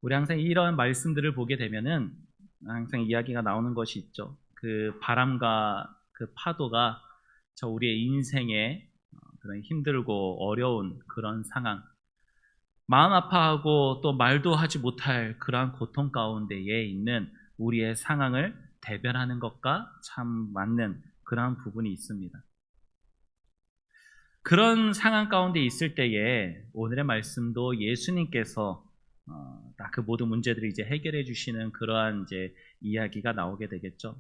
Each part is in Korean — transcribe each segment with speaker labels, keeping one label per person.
Speaker 1: 우리 항상 이런 말씀들을 보게 되면은 항상 이야기가 나오는 것이 있죠. 그 바람과 그 파도가 우리의 인생에 그런 힘들고 어려운 그런 상황, 마음 아파하고 또 말도 하지 못할 그러한 고통 가운데에 있는 우리의 상황을 대변하는 것과 참 맞는 그러한 부분이 있습니다. 그런 상황 가운데 있을 때에 오늘의 말씀도 예수님께서 그 모든 문제들을 이제 해결해 주시는 그러한 이제 이야기가 나오게 되겠죠.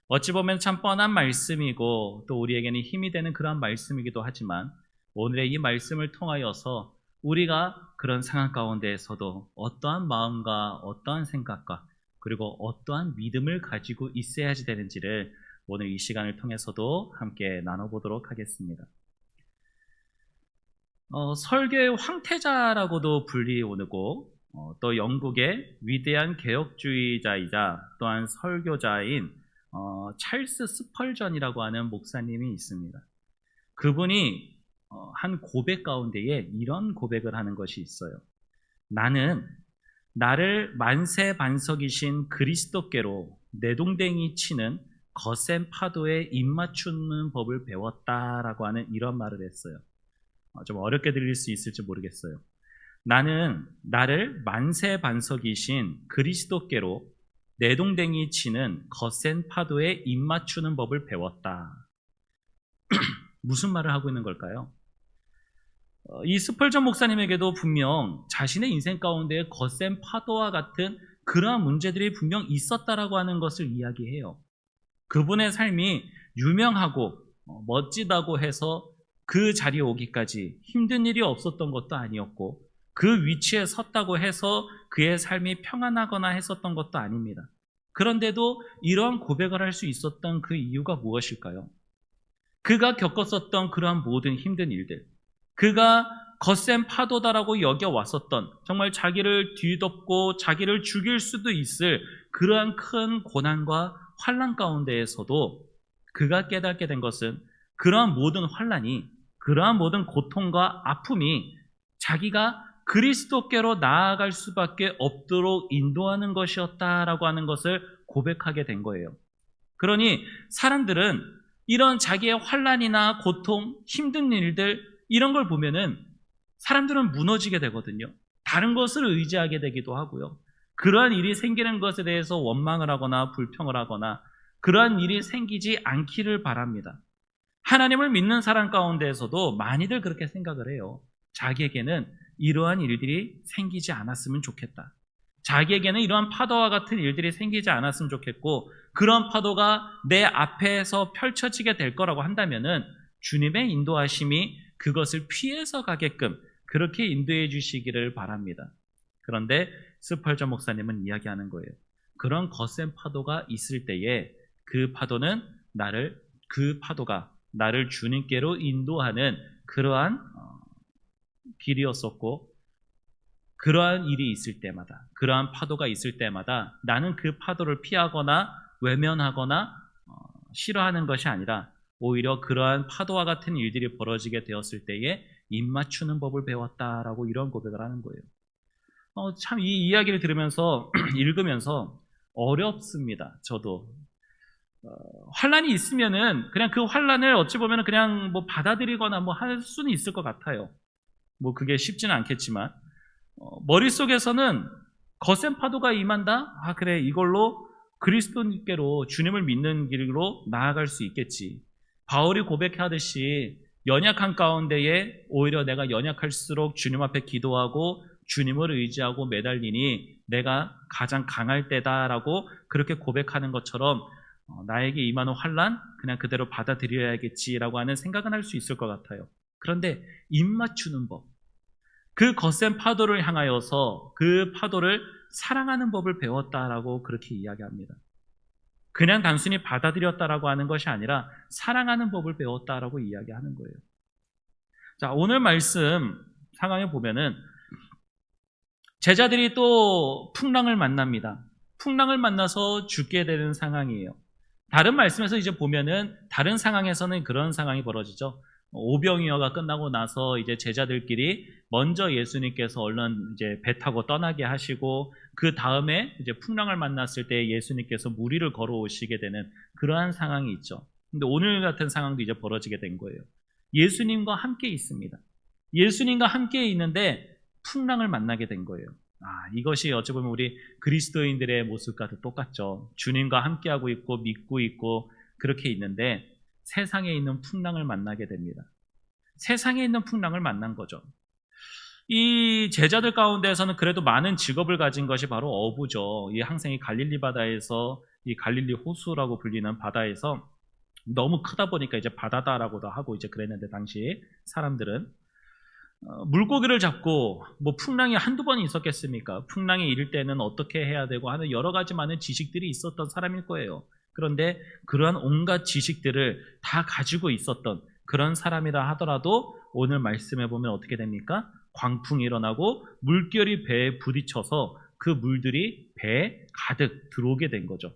Speaker 1: 어찌 보면 참 뻔한 말씀이고 또 우리에게는 힘이 되는 그러한 말씀이기도 하지만 오늘의 이 말씀을 통하여서 우리가 그런 상황 가운데에서도 어떠한 마음과 어떠한 생각과 그리고 어떠한 믿음을 가지고 있어야지 되는지를 오늘 이 시간을 통해서도 함께 나눠보도록 하겠습니다. 설교의 황태자라고도 불리우고 또 영국의 위대한 개혁주의자이자 또한 설교자인 찰스 스펄전이라고 하는 목사님이 있습니다. 그분이 한 고백 가운데에 이런 고백을 하는 것이 있어요. 나는 나를 만세반석이신 그리스도께로 내동댕이 치는 거센 파도에 입맞추는 법을 배웠다라고 하는 이런 말을 했어요. 좀 어렵게 들릴 수 있을지 모르겠어요. 나는 나를 만세반석이신 그리스도께로 내동댕이 치는 거센 파도에 입맞추는 법을 배웠다. 무슨 말을 하고 있는 걸까요? 이 스펄전 목사님에게도 분명 자신의 인생 가운데 거센 파도와 같은 그러한 문제들이 분명 있었다라고 하는 것을 이야기해요. 그분의 삶이 유명하고 멋지다고 해서 그 자리에 오기까지 힘든 일이 없었던 것도 아니었고 그 위치에 섰다고 해서 그의 삶이 평안하거나 했었던 것도 아닙니다. 그런데도 이러한 고백을 할 수 있었던 그 이유가 무엇일까요? 그가 겪었었던 그러한 모든 힘든 일들, 그가 거센 파도다라고 여겨왔었던 정말 자기를 뒤덮고 자기를 죽일 수도 있을 그러한 큰 고난과 환난 가운데에서도 그가 깨닫게 된 것은 그러한 모든 환난이, 그러한 모든 고통과 아픔이 자기가 그리스도께로 나아갈 수밖에 없도록 인도하는 것이었다라고 하는 것을 고백하게 된 거예요. 그러니 사람들은 이런 자기의 환난이나 고통, 힘든 일들 이런 걸 보면은 사람들은 무너지게 되거든요. 다른 것을 의지하게 되기도 하고요. 그러한 일이 생기는 것에 대해서 원망을 하거나 불평을 하거나 그러한 일이 생기지 않기를 바랍니다. 하나님을 믿는 사람 가운데에서도 많이들 그렇게 생각을 해요. 자기에게는 이러한 일들이 생기지 않았으면 좋겠다. 자기에게는 이러한 파도와 같은 일들이 생기지 않았으면 좋겠고 그런 파도가 내 앞에서 펼쳐지게 될 거라고 한다면은 주님의 인도하심이 그것을 피해서 가게끔 그렇게 인도해 주시기를 바랍니다. 그런데 스펄전 목사님은 이야기하는 거예요. 그런 거센 파도가 있을 때에 그 파도가 나를 주님께로 인도하는 그러한 길이었었고 그러한 일이 있을 때마다, 그러한 파도가 있을 때마다 나는 그 파도를 피하거나 외면하거나 싫어하는 것이 아니라 오히려 그러한 파도와 같은 일들이 벌어지게 되었을 때에 입맞추는 법을 배웠다라고 이런 고백을 하는 거예요. 참 이 이야기를 들으면서 읽으면서 어렵습니다. 저도 환란이 있으면은 그냥 그 환란을 어찌 보면은 그냥 뭐 받아들이거나 뭐 할 수는 있을 것 같아요. 뭐 그게 쉽지는 않겠지만 머릿속에서는 거센 파도가 임한다? 그래 이걸로 그리스도님께로 주님을 믿는 길로 나아갈 수 있겠지. 바울이 고백하듯이 연약한 가운데에 오히려 내가 연약할수록 주님 앞에 기도하고 주님을 의지하고 매달리니 내가 가장 강할 때다라고 그렇게 고백하는 것처럼 나에게 임하는 환난 그냥 그대로 받아들여야겠지라고 하는 생각은 할 수 있을 것 같아요. 그런데 입맞추는 법, 그 거센 파도를 향하여서 그 파도를 사랑하는 법을 배웠다라고 그렇게 이야기합니다. 그냥 단순히 받아들였다라고 하는 것이 아니라 사랑하는 법을 배웠다라고 이야기하는 거예요. 자, 오늘 말씀 상황에 보면은 제자들이 또 풍랑을 만납니다. 풍랑을 만나서 죽게 되는 상황이에요. 다른 말씀에서 이제 보면은 다른 상황에서는 그런 상황이 벌어지죠. 오병이어가 끝나고 나서 이제 제자들끼리 먼저 예수님께서 얼른 이제 배 타고 떠나게 하시고 그 다음에 이제 풍랑을 만났을 때 예수님께서 물 위를 걸어오시게 되는 그러한 상황이 있죠. 근데 오늘 같은 상황도 이제 벌어지게 된 거예요. 예수님과 함께 있습니다. 예수님과 함께 있는데 풍랑을 만나게 된 거예요. 이것이 어찌 보면 우리 그리스도인들의 모습과도 똑같죠. 주님과 함께하고 있고 믿고 있고 그렇게 있는데 세상에 있는 풍랑을 만나게 됩니다. 세상에 있는 풍랑을 만난 거죠. 이 제자들 가운데에서는 그래도 많은 직업을 가진 것이 바로 어부죠. 이 항상 이 갈릴리 바다에서, 이 갈릴리 호수라고 불리는 바다에서 너무 크다 보니까 이제 바다다라고도 하고 이제 그랬는데, 당시 사람들은 물고기를 잡고 뭐 풍랑이 한두 번 있었겠습니까? 풍랑이 이를 때는 어떻게 해야 되고 하는 여러 가지 많은 지식들이 있었던 사람일 거예요. 그런데 그러한 온갖 지식들을 다 가지고 있었던 그런 사람이라 하더라도 오늘 말씀해 보면 어떻게 됩니까? 광풍이 일어나고 물결이 배에 부딪혀서 그 물들이 배에 가득 들어오게 된 거죠.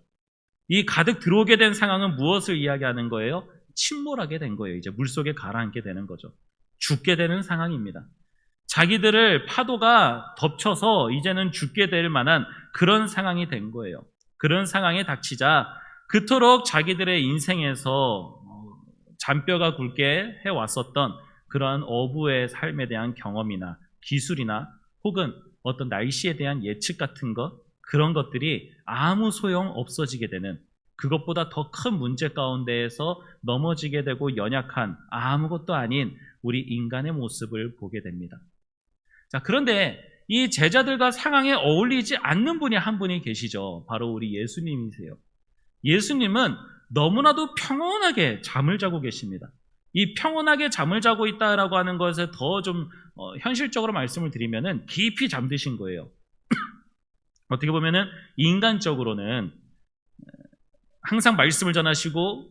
Speaker 1: 이 가득 들어오게 된 상황은 무엇을 이야기하는 거예요? 침몰하게 된 거예요. 이제 물속에 가라앉게 되는 거죠. 죽게 되는 상황입니다. 자기들을 파도가 덮쳐서 이제는 죽게 될 만한 그런 상황이 된 거예요. 그런 상황에 닥치자 그토록 자기들의 인생에서 잔뼈가 굵게 해왔었던 그러한 어부의 삶에 대한 경험이나 기술이나 혹은 어떤 날씨에 대한 예측 같은 것, 그런 것들이 아무 소용 없어지게 되는, 그것보다 더 큰 문제 가운데에서 넘어지게 되고 연약한 아무것도 아닌 우리 인간의 모습을 보게 됩니다. 자, 그런데 이 제자들과 상황에 어울리지 않는 분이 한 분이 계시죠. 바로 우리 예수님이세요. 예수님은 너무나도 평온하게 잠을 자고 계십니다. 이 평온하게 잠을 자고 있다라고 하는 것에 더 좀 현실적으로 말씀을 드리면은 깊이 잠드신 거예요. 어떻게 보면은 인간적으로는 항상 말씀을 전하시고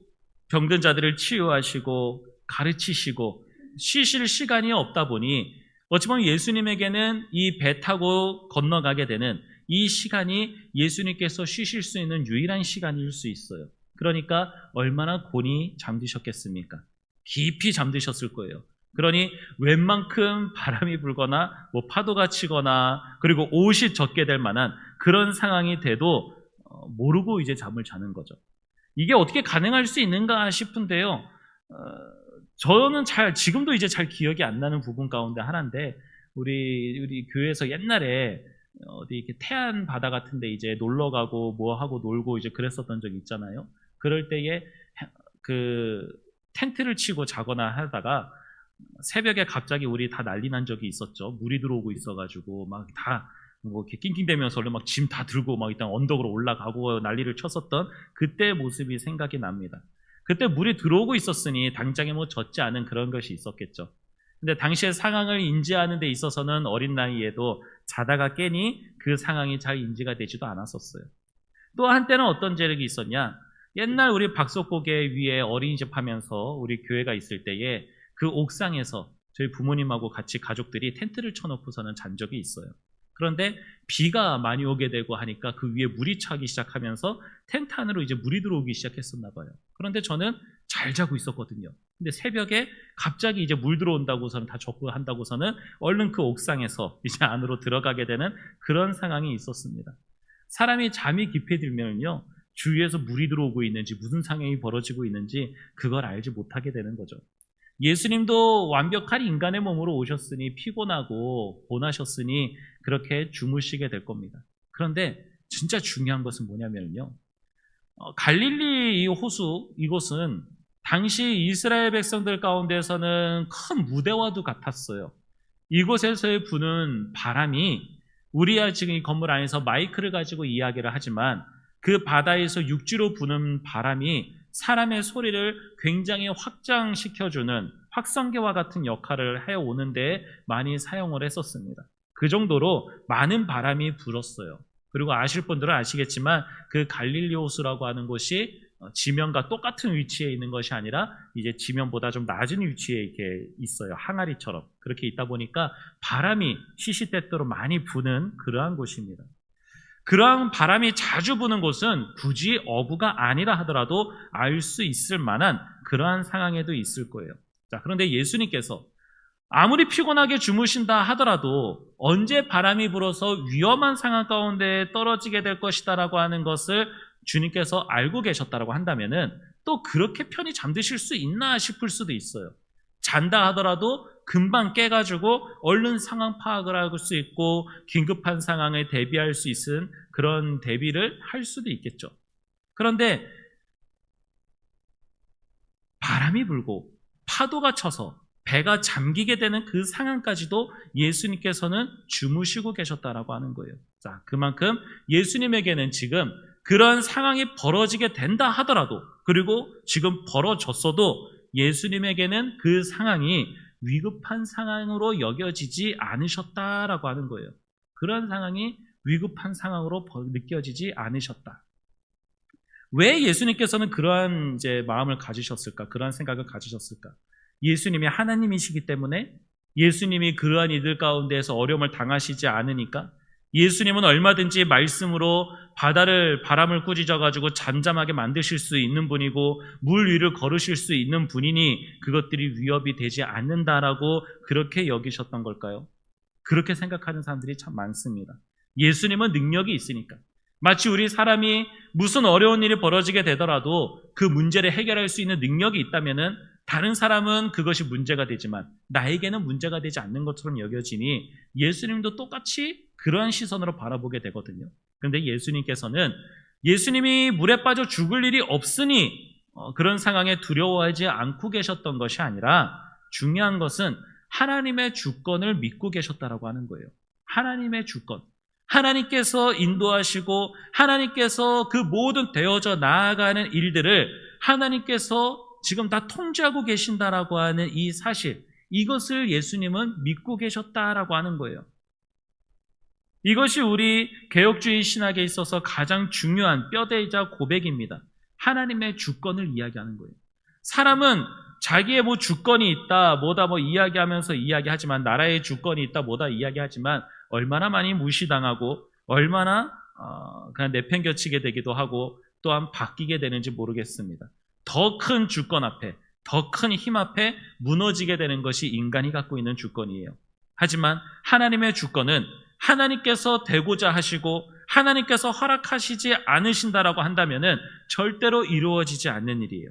Speaker 1: 병든 자들을 치유하시고 가르치시고 쉬실 시간이 없다 보니 어찌 보면 예수님에게는 이 배 타고 건너가게 되는 이 시간이 예수님께서 쉬실 수 있는 유일한 시간일 수 있어요. 그러니까 얼마나 곤히 잠드셨겠습니까? 깊이 잠드셨을 거예요. 그러니 웬만큼 바람이 불거나 뭐 파도가 치거나 그리고 옷이 젖게 될 만한 그런 상황이 돼도 모르고 이제 잠을 자는 거죠. 이게 어떻게 가능할 수 있는가 싶은데요. 저는 지금도 이제 잘 기억이 안 나는 부분 가운데 하나인데, 우리 교회에서 옛날에 어디 이렇게 태안 바다 같은데 이제 놀러 가고 뭐 하고 놀고 이제 그랬었던 적이 있잖아요. 그럴 때에 그 텐트를 치고 자거나 하다가 새벽에 갑자기 우리 다 난리 난 적이 있었죠. 물이 들어오고 있어가지고 막 다 뭐 이렇게 낑낑대면서 얼른 막 짐 다 들고 막 일단 언덕으로 올라가고 난리를 쳤었던 그때 모습이 생각이 납니다. 그때 물이 들어오고 있었으니 당장에 뭐 젖지 않은 그런 것이 있었겠죠. 근데 당시의 상황을 인지하는 데 있어서는 어린 나이에도 자다가 깨니 그 상황이 잘 인지가 되지도 않았었어요. 또 한때는 어떤 재력이 있었냐? 옛날 우리 박석고개 위에 어린이집 하면서 우리 교회가 있을 때에 그 옥상에서 저희 부모님하고 같이 가족들이 텐트를 쳐놓고서는 잔 적이 있어요. 그런데 비가 많이 오게 되고 하니까 그 위에 물이 차기 시작하면서 텐트 안으로 이제 물이 들어오기 시작했었나 봐요. 그런데 저는 잘 자고 있었거든요. 근데 새벽에 갑자기 이제 물 들어온다고서는 다 접근한다고서는 얼른 그 옥상에서 이제 안으로 들어가게 되는 그런 상황이 있었습니다. 사람이 잠이 깊이 들면요, 주위에서 물이 들어오고 있는지 무슨 상황이 벌어지고 있는지 그걸 알지 못하게 되는 거죠. 예수님도 완벽한 인간의 몸으로 오셨으니 피곤하고 곤하셨으니 그렇게 주무시게 될 겁니다. 그런데 진짜 중요한 것은 뭐냐면요, 갈릴리 이 호수, 이곳은 당시 이스라엘 백성들 가운데서는 큰 무대와도 같았어요. 이곳에서의 부는 바람이, 우리야 지금 이 건물 안에서 마이크를 가지고 이야기를 하지만 그 바다에서 육지로 부는 바람이 사람의 소리를 굉장히 확장시켜주는 확성기와 같은 역할을 해오는 데 많이 사용을 했었습니다. 그 정도로 많은 바람이 불었어요. 그리고 아실 분들은 아시겠지만 그 갈릴리 호수라고 하는 곳이 지면과 똑같은 위치에 있는 것이 아니라 이제 지면보다 좀 낮은 위치에 이렇게 있어요. 항아리처럼. 그렇게 있다 보니까 바람이 시시때때로 많이 부는 그러한 곳입니다. 그러한 바람이 자주 부는 곳은 굳이 어부가 아니라 하더라도 알 수 있을 만한 그러한 상황에도 있을 거예요. 자, 그런데 예수님께서 아무리 피곤하게 주무신다 하더라도 언제 바람이 불어서 위험한 상황 가운데 떨어지게 될 것이다라고 하는 것을 주님께서 알고 계셨다라고 한다면은 또 그렇게 편히 잠드실 수 있나 싶을 수도 있어요. 잔다 하더라도 금방 깨가지고 얼른 상황 파악을 할 수 있고 긴급한 상황에 대비할 수 있는 그런 대비를 할 수도 있겠죠. 그런데 바람이 불고 파도가 쳐서 배가 잠기게 되는 그 상황까지도 예수님께서는 주무시고 계셨다라고 하는 거예요. 자, 그만큼 예수님에게는 지금 그런 상황이 벌어지게 된다 하더라도, 그리고 지금 벌어졌어도 예수님에게는 그 상황이 위급한 상황으로 여겨지지 않으셨다라고 하는 거예요. 그런 상황이 위급한 상황으로 느껴지지 않으셨다. 왜 예수님께서는 그러한 마음을 가지셨을까? 그러한 생각을 가지셨을까? 예수님이 하나님이시기 때문에, 예수님이 그러한 이들 가운데에서 어려움을 당하시지 않으니까, 예수님은 얼마든지 말씀으로 바람을 꾸짖어가지고 잠잠하게 만드실 수 있는 분이고 물 위를 걸으실 수 있는 분이니 그것들이 위협이 되지 않는다라고 그렇게 여기셨던 걸까요? 그렇게 생각하는 사람들이 참 많습니다. 예수님은 능력이 있으니까. 마치 우리 사람이 무슨 어려운 일이 벌어지게 되더라도 그 문제를 해결할 수 있는 능력이 있다면은 다른 사람은 그것이 문제가 되지만 나에게는 문제가 되지 않는 것처럼 여겨지니 예수님도 똑같이 그러한 시선으로 바라보게 되거든요. 그런데 예수님께서는 예수님이 물에 빠져 죽을 일이 없으니 그런 상황에 두려워하지 않고 계셨던 것이 아니라 중요한 것은 하나님의 주권을 믿고 계셨다라고 하는 거예요. 하나님의 주권. 하나님께서 인도하시고 하나님께서 그 모든 되어져 나아가는 일들을 하나님께서 지금 다 통제하고 계신다라고 하는 이 사실, 이것을 예수님은 믿고 계셨다라고 하는 거예요. 이것이 우리 개혁주의 신학에 있어서 가장 중요한 뼈대이자 고백입니다. 하나님의 주권을 이야기하는 거예요. 사람은 자기의 주권이 있다, 뭐다 이야기하면서 이야기하지만, 나라의 주권이 있다, 뭐다 이야기하지만 얼마나 많이 무시당하고 얼마나 그냥 내팽겨치게 되기도 하고 또한 바뀌게 되는지 모르겠습니다. 더 큰 주권 앞에, 더 큰 힘 앞에 무너지게 되는 것이 인간이 갖고 있는 주권이에요. 하지만 하나님의 주권은 하나님께서 되고자 하시고 하나님께서 허락하시지 않으신다라고 한다면은 절대로 이루어지지 않는 일이에요.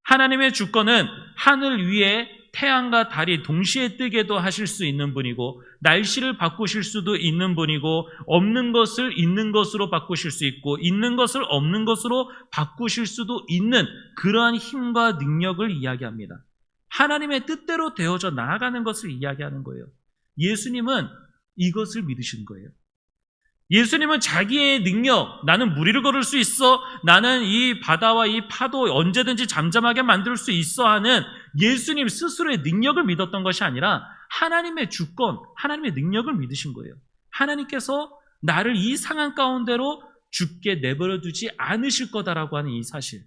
Speaker 1: 하나님의 주권은 하늘 위에 태양과 달이 동시에 뜨게도 하실 수 있는 분이고, 날씨를 바꾸실 수도 있는 분이고, 없는 것을 있는 것으로 바꾸실 수 있고, 있는 것을 없는 것으로 바꾸실 수도 있는 그러한 힘과 능력을 이야기합니다. 하나님의 뜻대로 되어져 나아가는 것을 이야기하는 거예요. 예수님은 이것을 믿으신 거예요. 예수님은 자기의 능력, 나는 물 위를 걸을 수 있어, 나는 이 바다와 이 파도 언제든지 잠잠하게 만들 수 있어 하는 예수님 스스로의 능력을 믿었던 것이 아니라 하나님의 주권, 하나님의 능력을 믿으신 거예요. 하나님께서 나를 이 상황 가운데로 죽게 내버려 두지 않으실 거다라고 하는 이 사실.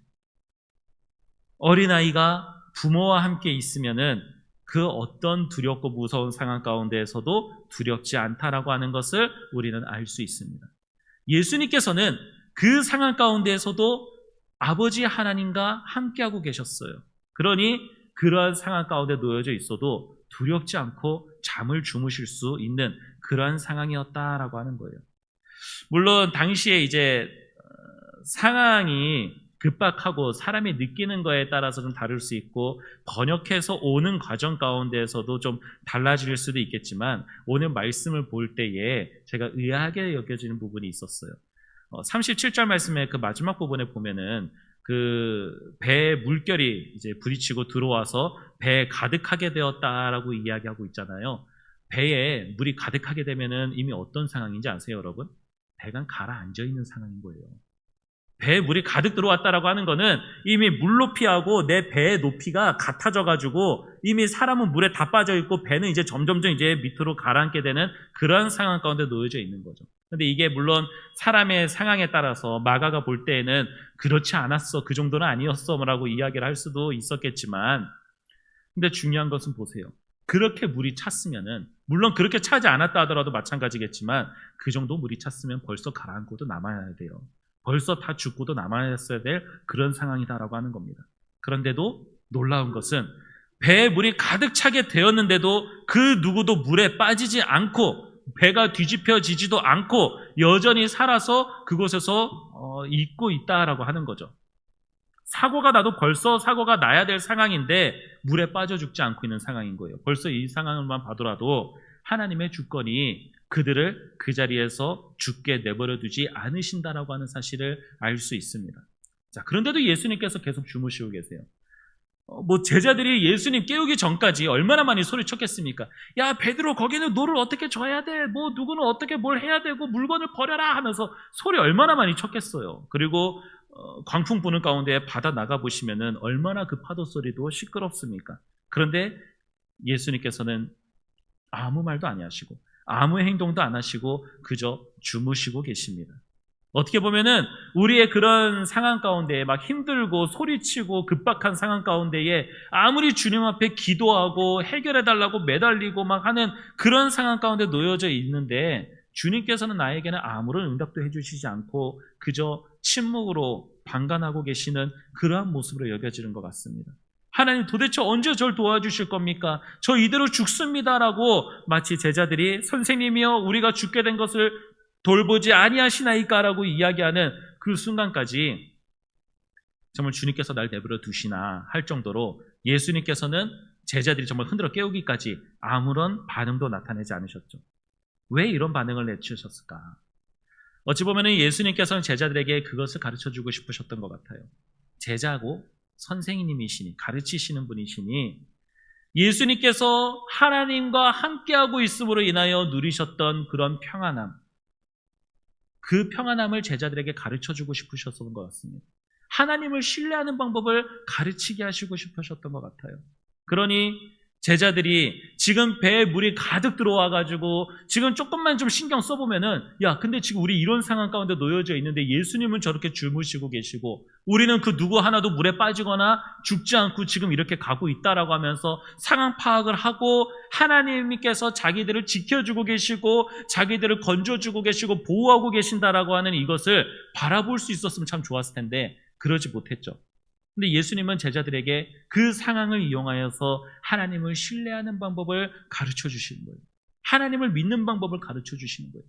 Speaker 1: 어린아이가 부모와 함께 있으면은 그 어떤 두렵고 무서운 상황 가운데에서도 두렵지 않다라고 하는 것을 우리는 알 수 있습니다. 예수님께서는 그 상황 가운데에서도 아버지 하나님과 함께하고 계셨어요. 그러니 그러한 상황 가운데 놓여져 있어도 두렵지 않고 잠을 주무실 수 있는 그러한 상황이었다라고 하는 거예요. 물론 당시에 상황이 급박하고 사람이 느끼는 거에 따라서 좀 다를 수 있고 번역해서 오는 과정 가운데에서도 좀 달라질 수도 있겠지만, 오늘 말씀을 볼 때에 제가 의아하게 여겨지는 부분이 있었어요. 37절 말씀의 그 마지막 부분에 보면은 그 배에 물결이 부딪히고 들어와서 배에 가득하게 되었다라고 이야기하고 있잖아요. 배에 물이 가득하게 되면은 이미 어떤 상황인지 아세요, 여러분? 배가 가라앉아 있는 상황인 거예요. 배에 물이 가득 들어왔다라고 하는 거는 이미 물 높이하고 내 배의 높이가 같아져가지고 이미 사람은 물에 다 빠져 있고 배는 점점점 밑으로 가라앉게 되는 그런 상황 가운데 놓여져 있는 거죠. 근데 이게 물론 사람의 상황에 따라서 마가가 볼 때에는 그렇지 않았어, 그 정도는 아니었어 라고 이야기를 할 수도 있었겠지만, 근데 중요한 것은 보세요. 그렇게 물이 찼으면은, 물론 그렇게 차지 않았다 하더라도 마찬가지겠지만 그 정도 물이 찼으면 벌써 가라앉고도 남아야 돼요. 벌써 다 죽고도 남아있어야 될 그런 상황이다라고 하는 겁니다. 그런데도 놀라운 것은 배에 물이 가득 차게 되었는데도 그 누구도 물에 빠지지 않고 배가 뒤집혀지지도 않고 여전히 살아서 그곳에서 있고 있다라고 하는 거죠. 사고가 나도 벌써 사고가 나야 될 상황인데 물에 빠져 죽지 않고 있는 상황인 거예요. 벌써 이 상황을만 봐더라도 하나님의 주권이 그들을 그 자리에서 죽게 내버려 두지 않으신다라고 하는 사실을 알 수 있습니다. 자, 그런데도 예수님께서 계속 주무시고 계세요. 제자들이 예수님 깨우기 전까지 얼마나 많이 소리쳤겠습니까? 야, 베드로, 거기는 노를 어떻게 져야 돼? 누구는 어떻게 뭘 해야 되고 물건을 버려라 하면서 소리 얼마나 많이 쳤겠어요. 그리고 광풍 부는 가운데 바다 나가 보시면은 얼마나 그 파도 소리도 시끄럽습니까? 그런데 예수님께서는 아무 말도 안 하시고 아무 행동도 안 하시고 그저 주무시고 계십니다. 어떻게 보면은 우리의 그런 상황 가운데에 막 힘들고 소리치고 급박한 상황 가운데에 아무리 주님 앞에 기도하고 해결해달라고 매달리고 막 하는 그런 상황 가운데 놓여져 있는데 주님께서는 나에게는 아무런 응답도 해주시지 않고 그저 침묵으로 방관하고 계시는 그러한 모습으로 여겨지는 것 같습니다. 하나님 도대체 언제 저를 도와주실 겁니까? 저 이대로 죽습니다라고 마치 제자들이 선생님이여 우리가 죽게 된 것을 돌보지 아니하시나이까라고 이야기하는 그 순간까지 정말 주님께서 날 내버려 두시나 할 정도로 예수님께서는 제자들이 정말 흔들어 깨우기까지 아무런 반응도 나타내지 않으셨죠. 왜 이런 반응을 내주셨을까? 어찌 보면 예수님께서는 제자들에게 그것을 가르쳐주고 싶으셨던 것 같아요. 제자고 선생님이시니 가르치시는 분이시니 예수님께서 하나님과 함께하고 있음으로 인하여 누리셨던 그런 평안함, 그 평안함을 제자들에게 가르쳐주고 싶으셨던 것 같습니다. 하나님을 신뢰하는 방법을 가르치게 하시고 싶으셨던 것 같아요. 그러니 제자들이 지금 배에 물이 가득 들어와가지고 지금 조금만 좀 신경 써보면은 야, 근데 지금 우리 이런 상황 가운데 놓여져 있는데 예수님은 저렇게 주무시고 계시고 우리는 그 누구 하나도 물에 빠지거나 죽지 않고 지금 이렇게 가고 있다라고 하면서 상황 파악을 하고 하나님께서 자기들을 지켜주고 계시고 자기들을 건져주고 계시고 보호하고 계신다라고 하는 이것을 바라볼 수 있었으면 참 좋았을 텐데 그러지 못했죠. 근데 예수님은 제자들에게 그 상황을 이용하여서 하나님을 신뢰하는 방법을 가르쳐 주시는 거예요. 하나님을 믿는 방법을 가르쳐 주시는 거예요.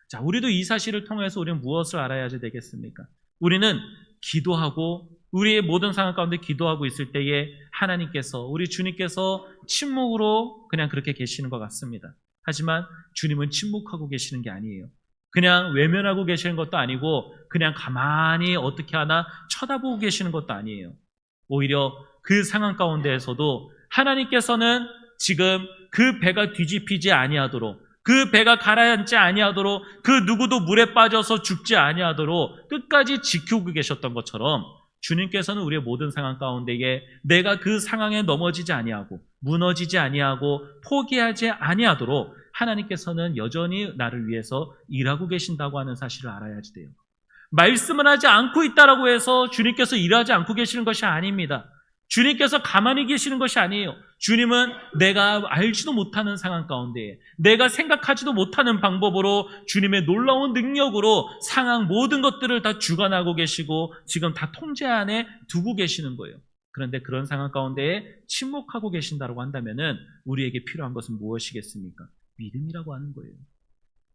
Speaker 1: 자, 우리도 이 사실을 통해서 우리는 무엇을 알아야 되겠습니까? 우리는 기도하고 우리의 모든 상황 가운데 기도하고 있을 때에 하나님께서 우리 주님께서 침묵으로 그냥 그렇게 계시는 것 같습니다. 하지만 주님은 침묵하고 계시는 게 아니에요. 그냥 외면하고 계시는 것도 아니고 그냥 가만히 어떻게 하나 쳐다보고 계시는 것도 아니에요. 오히려 그 상황 가운데에서도 하나님께서는 지금 그 배가 뒤집히지 아니하도록 그 배가 가라앉지 아니하도록 그 누구도 물에 빠져서 죽지 아니하도록 끝까지 지키고 계셨던 것처럼 주님께서는 우리의 모든 상황 가운데에 내가 그 상황에 넘어지지 아니하고 무너지지 아니하고 포기하지 아니하도록 하나님께서는 여전히 나를 위해서 일하고 계신다고 하는 사실을 알아야지 돼요. 말씀을 하지 않고 있다라고 해서 주님께서 일하지 않고 계시는 것이 아닙니다. 주님께서 가만히 계시는 것이 아니에요. 주님은 내가 알지도 못하는 상황 가운데 내가 생각하지도 못하는 방법으로 주님의 놀라운 능력으로 상황 모든 것들을 다 주관하고 계시고 지금 다 통제 안에 두고 계시는 거예요. 그런데 그런 상황 가운데에 침묵하고 계신다고 한다면은 우리에게 필요한 것은 무엇이겠습니까? 믿음이라고 하는 거예요.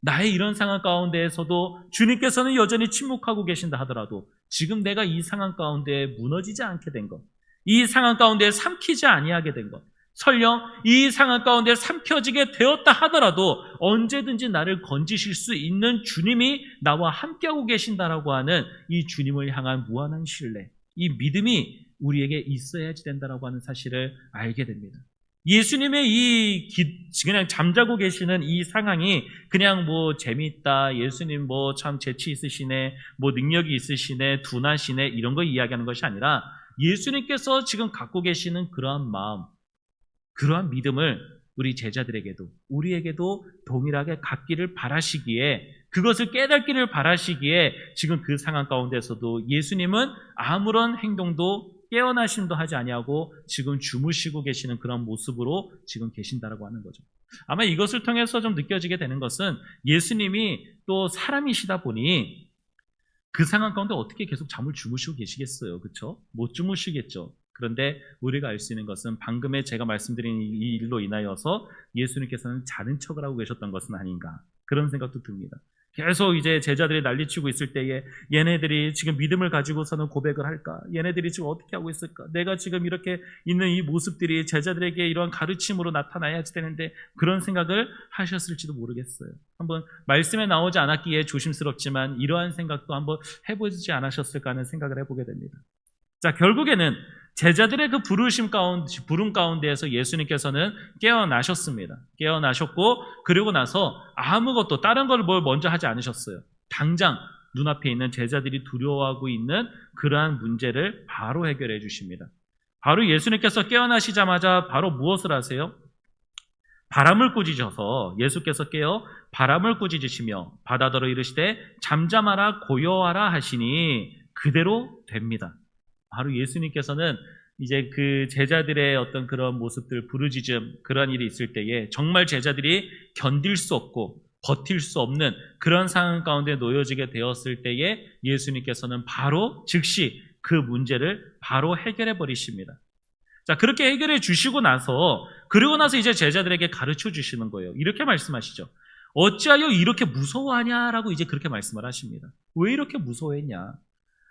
Speaker 1: 나의 이런 상황 가운데에서도 주님께서는 여전히 침묵하고 계신다 하더라도 지금 내가 이 상황 가운데 무너지지 않게 된 것, 이 상황 가운데 삼키지 아니하게 된 것, 설령 이 상황 가운데 삼켜지게 되었다 하더라도 언제든지 나를 건지실 수 있는 주님이 나와 함께하고 계신다라고 하는 이 주님을 향한 무한한 신뢰, 이 믿음이 우리에게 있어야지 된다라고 하는 사실을 알게 됩니다. 예수님의 그냥 잠자고 계시는 이 상황이 그냥 재미있다, 예수님 참 재치 있으시네, 능력이 있으시네, 둔하시네 이런 거 이야기하는 것이 아니라 예수님께서 지금 갖고 계시는 그러한 마음, 그러한 믿음을 우리 제자들에게도 우리에게도 동일하게 갖기를 바라시기에 그것을 깨닫기를 바라시기에 지금 그 상황 가운데서도 예수님은 아무런 행동도 깨어나심도 하지 아니하고 지금 주무시고 계시는 그런 모습으로 지금 계신다라고 하는 거죠. 아마 이것을 통해서 좀 느껴지게 되는 것은 예수님이 또 사람이시다 보니 그 상황 가운데 어떻게 계속 잠을 주무시고 계시겠어요? 그렇죠? 못 주무시겠죠. 그런데 우리가 알 수 있는 것은 방금의 제가 말씀드린 이 일로 인하여서 예수님께서는 자는 척을 하고 계셨던 것은 아닌가, 그런 생각도 듭니다. 계속 이제 제자들이 난리치고 있을 때에 얘네들이 지금 믿음을 가지고서는 고백을 할까? 얘네들이 지금 어떻게 하고 있을까? 내가 지금 이렇게 있는 이 모습들이 제자들에게 이런 가르침으로 나타나야 되는데 그런 생각을 하셨을지도 모르겠어요. 한번 말씀에 나오지 않았기에 조심스럽지만 이러한 생각도 한번 해보지 않으셨을까 하는 생각을 해보게 됩니다. 자, 결국에는 제자들의 그 부름 가운데에서 예수님께서는 깨어나셨습니다. 깨어나셨고, 그리고 나서 아무것도 다른 걸 뭘 먼저 하지 않으셨어요. 당장 눈앞에 있는 제자들이 두려워하고 있는 그러한 문제를 바로 해결해 주십니다. 바로 예수님께서 깨어나시자마자 바로 무엇을 하세요? 바람을 꾸짖으셔서, 예수께서 깨어 바람을 꾸짖으시며 바다더러 이르시되 잠잠하라 고요하라 하시니 그대로 됩니다. 바로 예수님께서는 이제 그 제자들의 어떤 그런 모습들, 부르짖음, 그런 일이 있을 때에 정말 제자들이 견딜 수 없고 버틸 수 없는 그런 상황 가운데 놓여지게 되었을 때에 예수님께서는 바로 즉시 그 문제를 바로 해결해 버리십니다. 자, 그렇게 해결해 주시고 나서, 그리고 나서 이제 제자들에게 가르쳐 주시는 거예요. 이렇게 말씀하시죠. 어찌하여 이렇게 무서워하냐라고 이제 그렇게 말씀을 하십니다. 왜 이렇게 무서워했냐?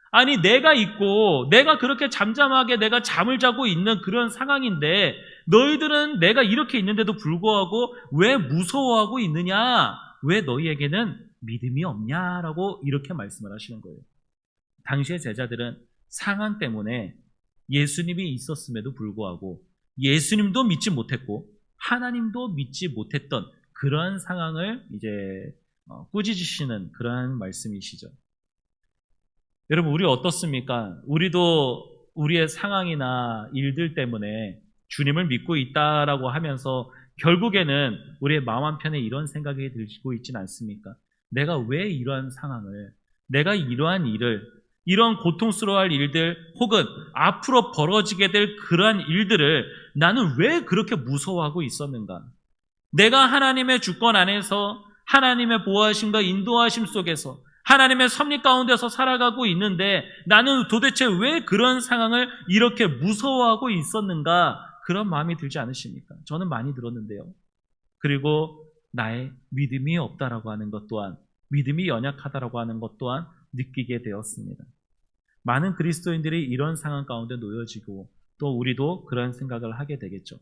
Speaker 1: 아니, 내가 있고 내가 그렇게 잠잠하게 내가 잠을 자고 있는 그런 상황인데 너희들은 내가 이렇게 있는데도 불구하고 왜 무서워하고 있느냐? 왜 너희에게는 믿음이 없냐라고 이렇게 말씀을 하시는 거예요. 당시의 제자들은 상황 때문에 예수님이 있었음에도 불구하고 예수님도 믿지 못했고 하나님도 믿지 못했던 그러한 상황을 이제 꾸짖으시는 그러한 말씀이시죠. 여러분, 우리 어떻습니까? 우리도 우리의 상황이나 일들 때문에 주님을 믿고 있다라고 하면서 결국에는 우리의 마음 한편에 이런 생각이 들고 있지는 않습니까? 내가 왜 이러한 상황을, 내가 이러한 일을, 이런 고통스러워할 일들 혹은 앞으로 벌어지게 될 그러한 일들을 나는 왜 그렇게 무서워하고 있었는가? 내가 하나님의 주권 안에서 하나님의 보호하심과 인도하심 속에서 하나님의 섭리 가운데서 살아가고 있는데 나는 도대체 왜 그런 상황을 이렇게 무서워하고 있었는가? 그런 마음이 들지 않으십니까? 저는 많이 들었는데요. 그리고 나의 믿음이 없다라고 하는 것 또한, 믿음이 연약하다라고 하는 것 또한 느끼게 되었습니다. 많은 그리스도인들이 이런 상황 가운데 놓여지고 또 우리도 그런 생각을 하게 되겠죠.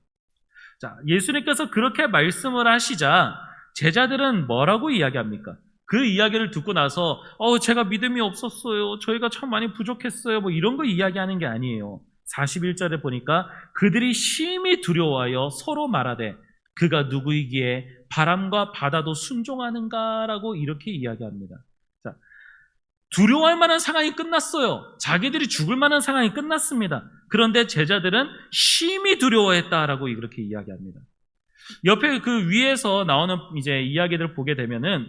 Speaker 1: 자, 예수님께서 그렇게 말씀을 하시자 제자들은 뭐라고 이야기합니까? 그 이야기를 듣고 나서 제가 믿음이 없었어요. 저희가 참 많이 부족했어요. 뭐 이런 거 이야기하는 게 아니에요. 41절에 보니까 그들이 심히 두려워하여 서로 말하되 그가 누구이기에 바람과 바다도 순종하는가라고 이렇게 이야기합니다. 자, 두려워할 만한 상황이 끝났어요. 자기들이 죽을 만한 상황이 끝났습니다. 그런데 제자들은 심히 두려워했다라고 이렇게 이야기합니다. 옆에 그 위에서 나오는 이제 이야기들을 보게 되면은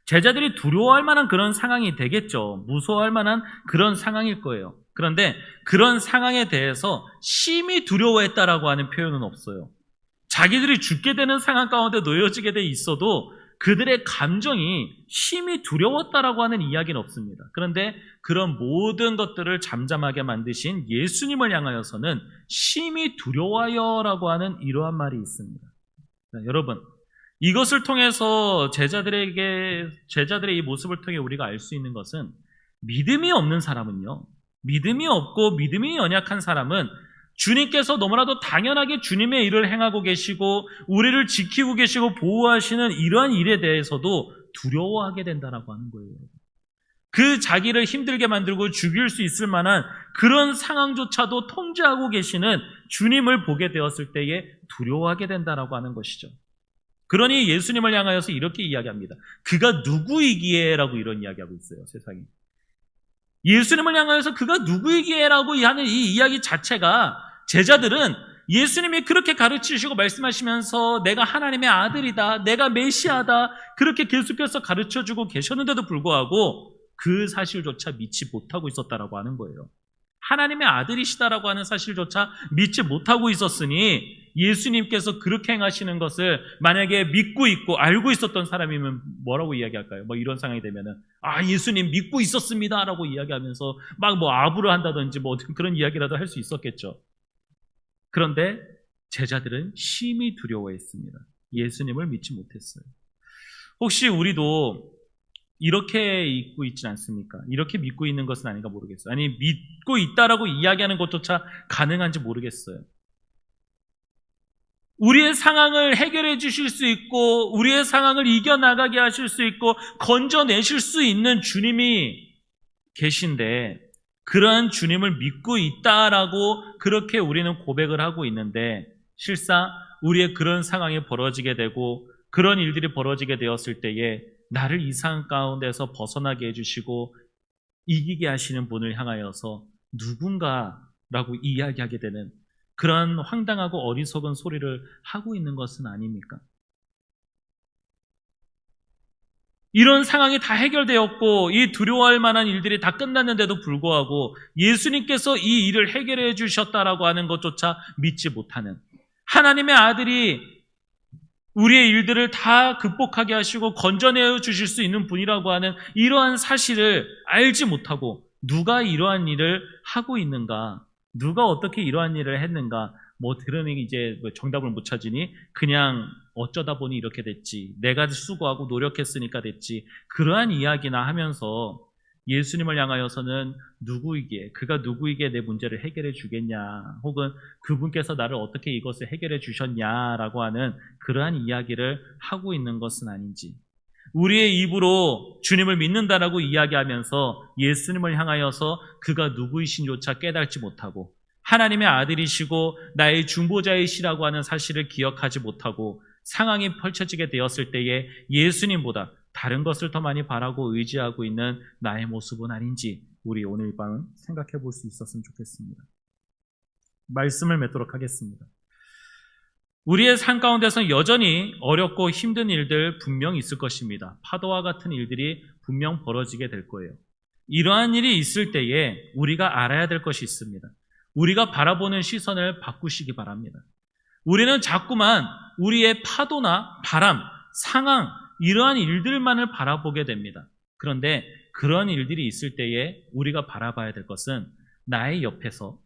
Speaker 1: 제자들이 두려워할 만한 그런 상황이 되겠죠. 무서워할 만한 그런 상황일 거예요. 그런데 그런 상황에 대해서 심히 두려워했다라고 하는 표현은 없어요. 자기들이 죽게 되는 상황 가운데 놓여지게 돼 있어도 그들의 감정이 심히 두려웠다라고 하는 이야기는 없습니다. 그런데 그런 모든 것들을 잠잠하게 만드신 예수님을 향하여서는 심히 두려워하여라고 하는 이러한 말이 있습니다. 자, 여러분, 이것을 통해서 제자들의 이 모습을 통해 우리가 알 수 있는 것은 믿음이 없는 사람은요, 믿음이 없고 믿음이 연약한 사람은 주님께서 너무나도 당연하게 주님의 일을 행하고 계시고 우리를 지키고 계시고 보호하시는 이러한 일에 대해서도 두려워하게 된다라고 하는 거예요. 그 자기를 힘들게 만들고 죽일 수 있을 만한 그런 상황조차도 통제하고 계시는 주님을 보게 되었을 때에 두려워하게 된다라고 하는 것이죠. 그러니 예수님을 향하여서 이렇게 이야기합니다. 그가 누구이기에 라고 이런 이야기하고 있어요, 세상에. 예수님을 향하여서 그가 누구이기에 라고 하는 이 이야기 자체가 제자들은 예수님이 그렇게 가르치시고 말씀하시면서 내가 하나님의 아들이다, 내가 메시아다, 그렇게 계속해서 가르쳐주고 계셨는데도 불구하고 그 사실조차 믿지 못하고 있었다라고 하는 거예요. 하나님의 아들이시다라고 하는 사실조차 믿지 못하고 있었으니 예수님께서 그렇게 행하시는 것을 만약에 믿고 있고 알고 있었던 사람이면 뭐라고 이야기할까요? 뭐 이런 상황이 되면은 예수님 믿고 있었습니다라고 이야기하면서 막 뭐 아부를 한다든지 뭐 그런 이야기라도 할 수 있었겠죠. 그런데 제자들은 심히 두려워했습니다. 예수님을 믿지 못했어요. 혹시 우리도 이렇게 믿고 있지 않습니까? 이렇게 믿고 있는 것은 아닌가 모르겠어요. 아니, 믿고 있다라고 이야기하는 것조차 가능한지 모르겠어요. 우리의 상황을 해결해 주실 수 있고 우리의 상황을 이겨나가게 하실 수 있고 건져내실 수 있는 주님이 계신데, 그러한 주님을 믿고 있다라고 그렇게 우리는 고백을 하고 있는데, 실상 우리의 그런 상황이 벌어지게 되고 그런 일들이 벌어지게 되었을 때에 나를 이 상황 가운데서 벗어나게 해주시고 이기게 하시는 분을 향하여서 누군가라고 이야기하게 되는 그런 황당하고 어리석은 소리를 하고 있는 것은 아닙니까? 이런 상황이 다 해결되었고 이 두려워할 만한 일들이 다 끝났는데도 불구하고 예수님께서 이 일을 해결해 주셨다라고 하는 것조차 믿지 못하는, 하나님의 아들이 우리의 일들을 다 극복하게 하시고 건져내어 주실 수 있는 분이라고 하는 이러한 사실을 알지 못하고 누가 이러한 일을 하고 있는가, 누가 어떻게 이러한 일을 했는가, 뭐 들으니 이제 정답을 못 찾으니 그냥 어쩌다 보니 이렇게 됐지, 내가 수고하고 노력했으니까 됐지, 그러한 이야기나 하면서 예수님을 향하여서는 그가 누구에게 내 문제를 해결해 주겠냐, 혹은 그분께서 나를 어떻게 이것을 해결해 주셨냐라고 하는 그러한 이야기를 하고 있는 것은 아닌지, 우리의 입으로 주님을 믿는다라고 이야기하면서 예수님을 향하여서 그가 누구이신조차 깨닫지 못하고 하나님의 아들이시고 나의 중보자이시라고 하는 사실을 기억하지 못하고 상황이 펼쳐지게 되었을 때에 예수님보다 다른 것을 더 많이 바라고 의지하고 있는 나의 모습은 아닌지 우리 오늘 밤은 생각해 볼 수 있었으면 좋겠습니다. 말씀을 맺도록 하겠습니다. 우리의 삶 가운데서는 여전히 어렵고 힘든 일들 분명 있을 것입니다. 파도와 같은 일들이 분명 벌어지게 될 거예요. 이러한 일이 있을 때에 우리가 알아야 될 것이 있습니다. 우리가 바라보는 시선을 바꾸시기 바랍니다. 우리는 자꾸만 우리의 파도나 바람, 상황, 이러한 일들만을 바라보게 됩니다. 그런데 그런 일들이 있을 때에 우리가 바라봐야 될 것은 나의 옆에서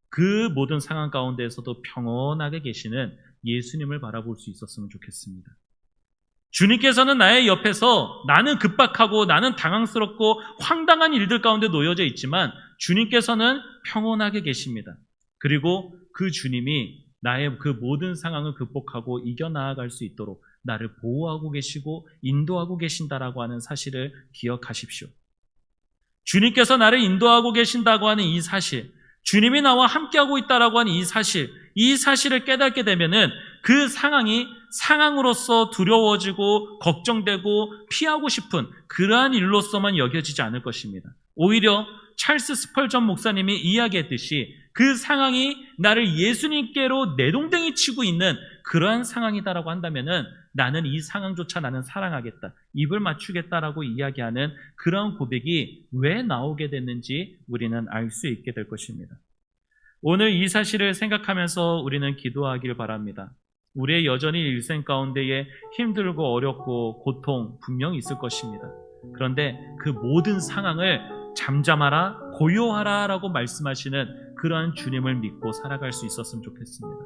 Speaker 1: 그 모든 상황 가운데에서도 평온하게 계시는 예수님을 바라볼 수 있었으면 좋겠습니다. 주님께서는 나의 옆에서 나는 급박하고 나는 당황스럽고 황당한 일들 가운데 놓여져 있지만 주님께서는 평온하게 계십니다. 그리고 그 주님이 나의 그 모든 상황을 극복하고 이겨나아갈 수 있도록 나를 보호하고 계시고 인도하고 계신다라고 하는 사실을 기억하십시오. 주님께서 나를 인도하고 계신다고 하는 이 사실, 주님이 나와 함께하고 있다라고 하는 이 사실을 깨닫게 되면은 그 상황이 상황으로서 두려워지고 걱정되고 피하고 싶은 그러한 일로서만 여겨지지 않을 것입니다. 오히려 찰스 스펄전 목사님이 이야기했듯이 그 상황이 나를 예수님께로 내동댕이 치고 있는 그러한 상황이다라고 한다면은 나는 이 상황조차 나는 사랑하겠다, 입을 맞추겠다라고 이야기하는 그런 고백이 왜 나오게 됐는지 우리는 알 수 있게 될 것입니다. 오늘 이 사실을 생각하면서 우리는 기도하길 바랍니다. 우리의 여전히 일생 가운데에 힘들고 어렵고 고통 분명히 있을 것입니다. 그런데 그 모든 상황을 잠잠하라, 고요하라 라고 말씀하시는 그러한 주님을 믿고 살아갈 수 있었으면 좋겠습니다.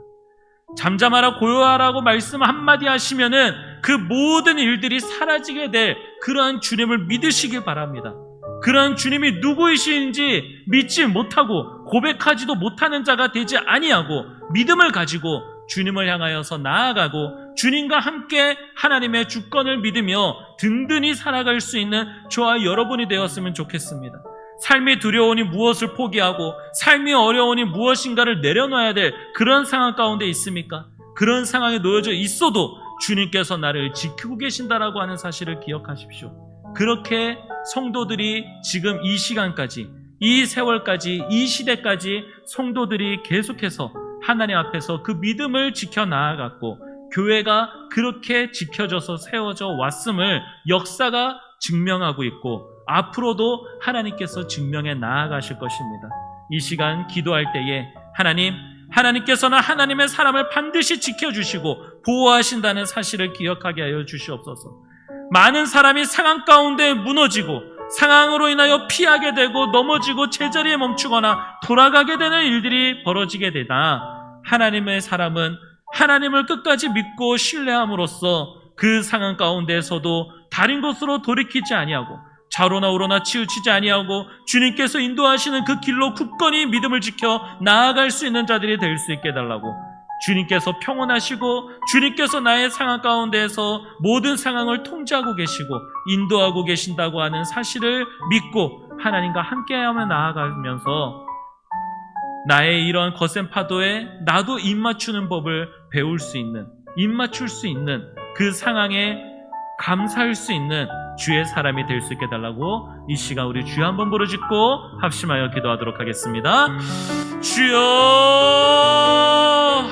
Speaker 1: 잠잠하라, 고요하라고 말씀 한마디 하시면은 그 모든 일들이 사라지게 될 그러한 주님을 믿으시길 바랍니다. 그러한 주님이 누구이신지 믿지 못하고 고백하지도 못하는 자가 되지 아니하고 믿음을 가지고 주님을 향하여서 나아가고 주님과 함께 하나님의 주권을 믿으며 든든히 살아갈 수 있는 저와 여러분이 되었으면 좋겠습니다. 삶이 두려우니 무엇을 포기하고 삶이 어려우니 무엇인가를 내려놔야 될 그런 상황 가운데 있습니까? 그런 상황에 놓여져 있어도 주님께서 나를 지키고 계신다라고 하는 사실을 기억하십시오. 그렇게 성도들이 지금 이 시간까지, 이 세월까지, 이 시대까지 성도들이 계속해서 하나님 앞에서 그 믿음을 지켜나아갔고 교회가 그렇게 지켜져서 세워져 왔음을 역사가 증명하고 있고 앞으로도 하나님께서 증명해 나아가실 것입니다. 이 시간 기도할 때에 하나님, 하나님께서는 하나님의 사람을 반드시 지켜주시고 보호하신다는 사실을 기억하게 하여 주시옵소서. 많은 사람이 상황 가운데 무너지고 상황으로 인하여 피하게 되고 넘어지고 제자리에 멈추거나 돌아가게 되는 일들이 벌어지게 되다 하나님의 사람은 하나님을 끝까지 믿고 신뢰함으로써 그 상황 가운데에서도 다른 곳으로 돌이키지 아니하고 좌로나 우로나 치우치지 아니하고 주님께서 인도하시는 그 길로 굳건히 믿음을 지켜 나아갈 수 있는 자들이 될 수 있게 해달라고, 주님께서 평온하시고 주님께서 나의 상황 가운데에서 모든 상황을 통제하고 계시고 인도하고 계신다고 하는 사실을 믿고 하나님과 함께하며 나아가면서 나의 이런 거센 파도에 나도 입맞추는 법을 배울 수 있는, 입맞출 수 있는 그 상황에 감사할 수 있는 주의 사람이 될 수 있게 해달라고 이 시간 우리 주여 한번 부르짖고 합심하여 기도하도록 하겠습니다. 주여,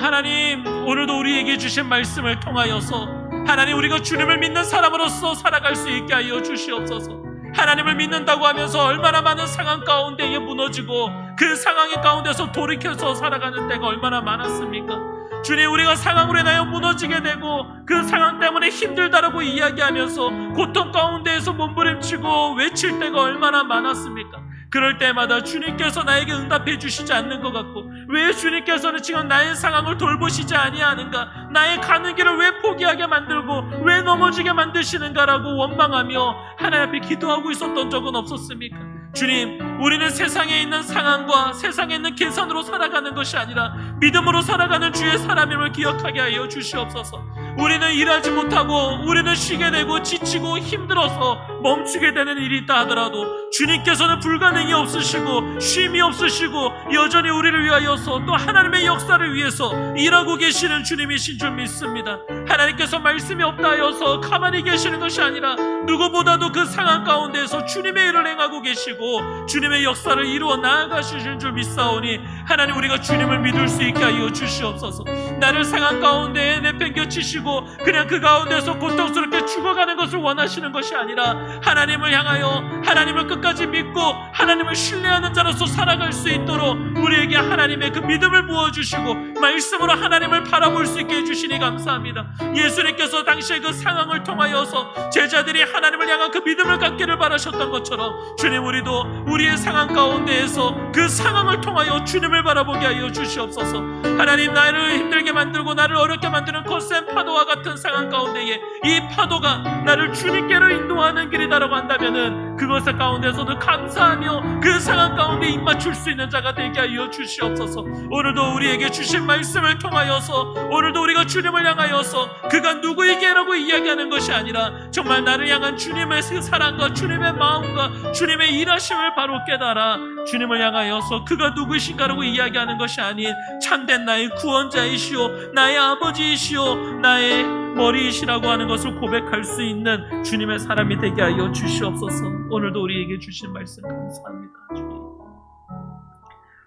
Speaker 1: 하나님, 오늘도 우리에게 주신 말씀을 통하여서 하나님, 우리가 주님을 믿는 사람으로서 살아갈 수 있게 하여 주시옵소서. 하나님을 믿는다고 하면서 얼마나 많은 상황 가운데에 무너지고 그 상황의 가운데서 돌이켜서 살아가는 때가 얼마나 많았습니까? 주님, 우리가 상황으로 인하여 무너지게 되고 그 상황 때문에 힘들다라고 이야기하면서 고통 가운데에서 몸부림치고 외칠 때가 얼마나 많았습니까? 그럴 때마다 주님께서 나에게 응답해 주시지 않는 것 같고, 왜 주님께서는 지금 나의 상황을 돌보시지 아니하는가, 나의 가는 길을 왜 포기하게 만들고 왜 넘어지게 만드시는가라고 원망하며 하나님 앞에 기도하고 있었던 적은 없었습니까? 주님, 우리는 세상에 있는 상황과 세상에 있는 계산으로 살아가는 것이 아니라 믿음으로 살아가는 주의 사람임을 기억하게 하여 주시옵소서. 우리는 일하지 못하고 우리는 쉬게 되고 지치고 힘들어서 멈추게 되는 일이 있다 하더라도 주님께서는 불가능이 없으시고 쉼이 없으시고 여전히 우리를 위하여서 또 하나님의 역사를 위해서 일하고 계시는 주님이신 줄 믿습니다. 하나님께서 말씀이 없다 하여서 가만히 계시는 것이 아니라 누구보다도 그 상황 가운데에서 주님의 일을 행하고 계시고 주님의 역사를 이루어 나아가시는 줄 믿사오니 하나님, 우리가 주님을 믿을 수 있게 하여 주시옵소서. 나를 상황 가운데에 내팽겨치시고 그냥 그 가운데서 고통스럽게 죽어가는 것을 원하시는 것이 아니라 하나님을 향하여 하나님을 끝까지 믿고 하나님을 신뢰하는 자로서 살아갈 수 있도록 우리에게 하나님의 그 믿음을 부어주시고 말씀으로 하나님을 바라볼 수 있게 해주시니 감사합니다. 예수님께서 당시에 그 상황을 통하여서 제자들이 하나님을 향한 그 믿음을 갖기를 바라셨던 것처럼 주님, 우리도 우리의 상황 가운데에서 그 상황을 통하여 주님을 바라보게 하여 주시옵소서. 하나님, 나를 힘들게 만들고 나를 어렵게 만드는 거센 파도와 같은 상황 가운데에 이 파도가 나를 주님께로 인도하는 길이다라고 한다면은 그것의 가운데서도 감사하며 그 상황 가운데 입맞출 수 있는 자가 되게 하여 주시옵소서. 오늘도 우리에게 주신 말씀을 통하여서 오늘도 우리가 주님을 향하여서 그가 누구에게라고 이야기하는 것이 아니라 정말 나를 향한 주님의 사랑과 주님의 마음과 주님의 일하심을 바로 깨달아 주님을 향하여서 그가 누구이신가라고 이야기하는 것이 아닌 참된 나의 구원자이시오, 나의 아버지이시오, 나의 머리이시라고 하는 것을 고백할 수 있는 주님의 사람이 되게 하여 주시옵소서. 오늘도 우리에게 주신 말씀 감사합니다.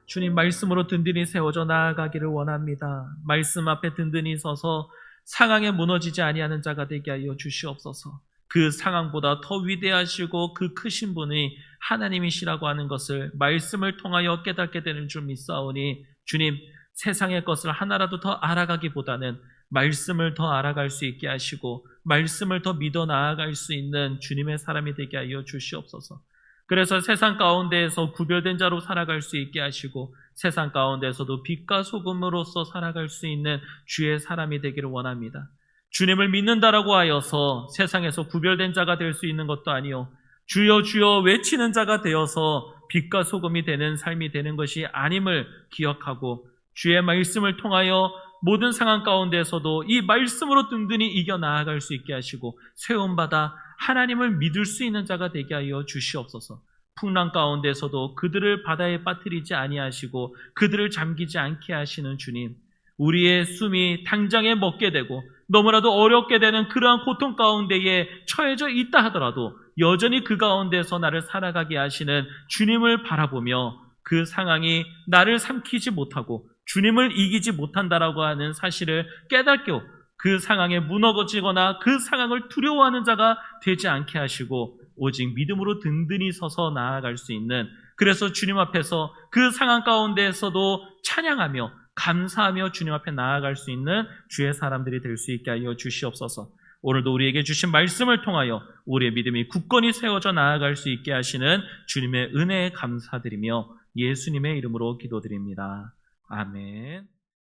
Speaker 1: 주님, 말씀으로 든든히 세워져 나아가기를 원합니다. 말씀 앞에 든든히 서서 상황에 무너지지 아니하는 자가 되게 하여 주시옵소서. 그 상황보다 더 위대하시고 그 크신 분이 하나님이시라고 하는 것을 말씀을 통하여 깨닫게 되는 줄 믿사오니 주님, 세상의 것을 하나라도 더 알아가기보다는 말씀을 더 알아갈 수 있게 하시고 말씀을 더 믿어 나아갈 수 있는 주님의 사람이 되게 하여 주시옵소서. 그래서 세상 가운데에서 구별된 자로 살아갈 수 있게 하시고 세상 가운데서도 빛과 소금으로서 살아갈 수 있는 주의 사람이 되기를 원합니다. 주님을 믿는다라고 하여서 세상에서 구별된 자가 될 수 있는 것도 아니요, 주여 주여 외치는 자가 되어서 빛과 소금이 되는 삶이 되는 것이 아님을 기억하고 주의 말씀을 통하여 모든 상황 가운데서도 이 말씀으로 든든히 이겨 나아갈 수 있게 하시고 세움받아 하나님을 믿을 수 있는 자가 되게 하여 주시옵소서. 풍랑 가운데서도 그들을 바다에 빠뜨리지 아니하시고 그들을 잠기지 않게 하시는 주님, 우리의 숨이 당장에 멎게 되고 너무나도 어렵게 되는 그러한 고통 가운데에 처해져 있다 하더라도 여전히 그 가운데서 나를 살아가게 하시는 주님을 바라보며 그 상황이 나를 삼키지 못하고 주님을 이기지 못한다라고 하는 사실을 깨닫게 그 상황에 무너지거나 그 상황을 두려워하는 자가 되지 않게 하시고 오직 믿음으로 든든히 서서 나아갈 수 있는, 그래서 주님 앞에서 그 상황 가운데에서도 찬양하며 감사하며 주님 앞에 나아갈 수 있는 주의 사람들이 될 수 있게 하여 주시옵소서. 오늘도 우리에게 주신 말씀을 통하여 우리의 믿음이 굳건히 세워져 나아갈 수 있게 하시는 주님의 은혜에 감사드리며 예수님의 이름으로 기도드립니다. 아멘.